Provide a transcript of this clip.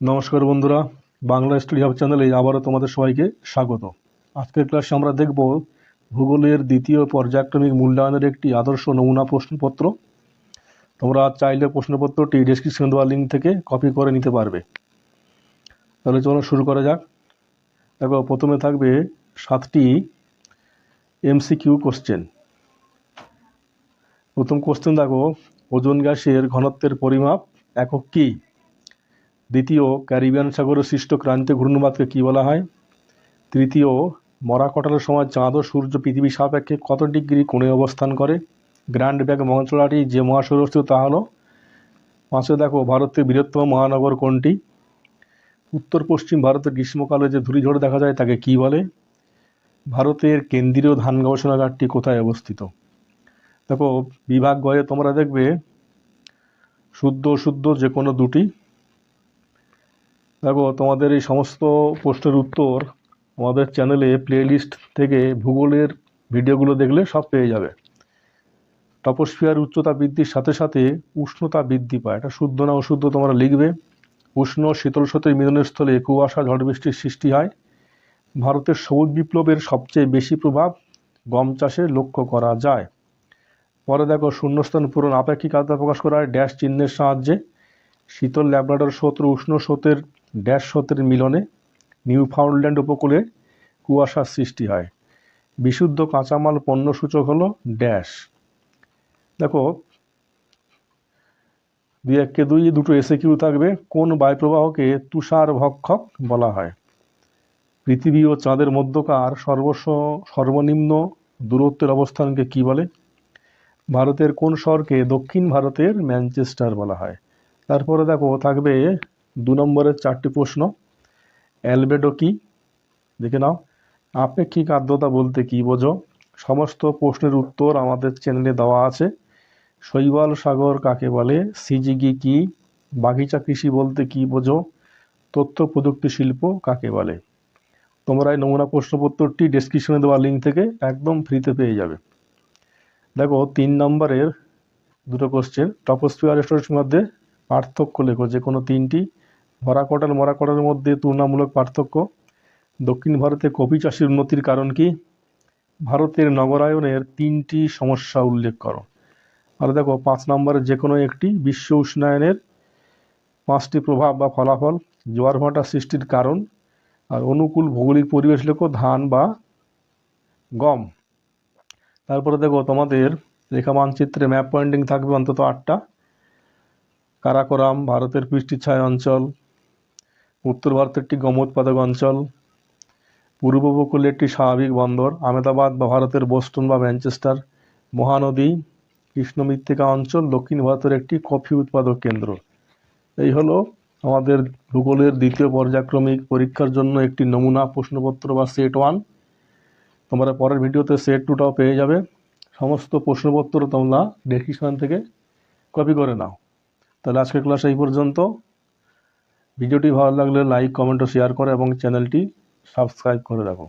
নমস্কার বন্ধুরা, Bangla study hub চ্যানেলে আবারও তোমাদের সবাইকে স্বাগত। আজকের ক্লাসে আমরা দেখব ভূগোলের দ্বিতীয় পর্যায়ক্রমিক মূল্যায়নের একটি আদর্শ নমুনা প্রশ্নপত্র। তোমরা চাইলে প্রশ্নপত্রটি ডেসক্রিপশন দেওয়া লিঙ্ক থেকে কপি করে নিতে পারবে। তাহলে চলো শুরু করা যাক। দেখো, প্রথমে থাকবে 7টি এমসিকিউ কোশ্চেন। প্রথম কোশ্চেন দেখো, ওজোন গ্যাসের ঘনত্বের পরিমাপ একক কী? দ্বিতীয়, ক্যারিবিয়ান সাগরে সৃষ্ট ক্রান্তীয় ঘূর্ণিবাদকে কী বলা হয়? তৃতীয়, মরা কটালের সময় চাঁদ ও সূর্য পৃথিবী সাপেক্ষে কত ডিগ্রি কোণে অবস্থান করে? গ্র্যান্ড ব্যাগ মহাচলাটি যে মহাসাগরে অবস্থিত তা হলো? পাঁচে দেখো, ভারতের বৃহত্তম মহানগর কোনটি? উত্তর পশ্চিম ভারতের গ্রীষ্মকালে যে ধূলিঝড় দেখা যায় তাকে কী বলে? ভারতের কেন্দ্রীয় ধান গবেষণাগারটি কোথায় অবস্থিত? দেখো, বিভাগ গয়ে তোমরা দেখবে শুদ্ধ অশুদ্ধ যে কোনো দুটি। দেখো, তোমাদের এই সমস্ত প্রশ্নের উত্তর আমাদের চ্যানেলে প্লেলিস্ট থেকে ভূগোলের ভিডিওগুলো দেখলে সব পেয়ে যাবে। টপোস্ফিয়ার উচ্চতা বৃদ্ধির সাথে সাথে উষ্ণতা বৃদ্ধি পায়, এটা শুদ্ধ না অশুদ্ধ তোমরা লিখবে। উষ্ণ শীতল স্রোতের মিলনের স্থলে কুয়াশা ঝড় বৃষ্টির সৃষ্টি হয়। ভারতের সবুজ বিপ্লবের সবচেয়ে বেশি প্রভাব গম চাষে লক্ষ্য করা যায়। পরে দেখো, শূন্যস্থান পূরণ আপেক্ষিক আর্দ্রতা প্রকাশ করা হয় ড্যাশ চিহ্নের সাহায্যে। শীতল ল্যাব্রাডর স্রোত উষ্ণ স্রোতের ড্যাশ স্রোতের মিলনে নিউফাউন্ডল্যান্ড উপকূলে কুয়াশার সৃষ্টি হয়। বিশুদ্ধ কাঁচামাল পণ্য সূচক হলো ড্যাশ। দেখো, 2 দুটো এসএকিউ থাকবে। কোন বায়ুপ্রবাহকে তুষার ভক্ষক বলা হয়? পৃথিবী ও চাঁদের মধ্যকার সর্বনিম্ন দূরত্বের অবস্থানকে কি বলে? ভারতের কোন শহরকে দক্ষিণ ভারতের ম্যানচেস্টার বলা হয়? তারপরে দেখো, থাকবে 2 নম্বরের 4টি প্রশ্ন। অ্যালবেডো কি? দেখে নাও। আপেক্ষিক আর্দ্রতা বলতে কি বোঝো? সমস্ত প্রশ্নের উত্তর আমাদের চ্যানেলে দেওয়া আছে। শৈবাল সাগর কাকে বলে? সিজিগি কি? বাগিচা কৃষি বলতে কি বোঝো? তথ্য প্রযুক্তি শিল্প কাকে বলে? তোমরা এই নমুনা প্রশ্নপত্রটি ডেসক্রিপশনে দেওয়া লিঙ্ক থেকে একদম ফ্রিতে পেয়ে যাবে। দেখো, 3 নম্বরের দুটো কোশ্চেন। টপোস্ফিয়ার স্টোরেজের মধ্যে পার্থক্য লেখো, যে কোনো 3টি। মরা কটালের মধ্যে তুলনামূলক পার্থক্য। দক্ষিণ ভারতে কফি চাষের উন্নতির কারণ কি? ভারতের নগরায়নের 3টি সমস্যা উল্লেখ করো। আর দেখো, 5 নম্বরের যে কোনো একটি। বিশ্ব উষ্ণায়নের 5টি প্রভাব বা ফলাফল। জোয়ার ভাটা সৃষ্টির কারণ। আর অনুকূল ভৌগোলিক পরিবেশ লেখো, ধান বা গম। তারপরে দেখো, তোমাদের রেখা মানচিত্রে ম্যাপ পয়েন্টিং থাকবে অন্তত 8টা। কারাকোরাম ভারতের পৃষ্ঠছায়া অঞ্চল। উত্তর ভারতের একটি গম উৎপাদক অঞ্চল। পূর্ব উপকূলে একটি স্বাভাবিক বন্দর আহমেদাবাদ বা ভারতের বোস্টন বা ম্যানচেস্টার। মহানদী কৃষ্ণ মৃত্তিকা অঞ্চল দক্ষিণ ভারতের একটি কফি উৎপাদক কেন্দ্র। এই হলো আমাদের ভূগোলের দ্বিতীয় পর্যায়ক্রমিক পরীক্ষার জন্য একটি নমুনা প্রশ্নপত্র বা সেট 1। তোমরা পরের ভিডিওতে সেট 2টাও পেয়ে যাবে। সমস্ত প্রশ্নপত্র তোমরা ডেসক্রিপশন থেকে কপি করে নাও। তাহলে আজকের ক্লাস এই পর্যন্ত। ভিডিওটি ভালো লাগলে লাইক কমেন্ট ও শেয়ার করো এবং চ্যানেলটি সাবস্ক্রাইব করে রাখো।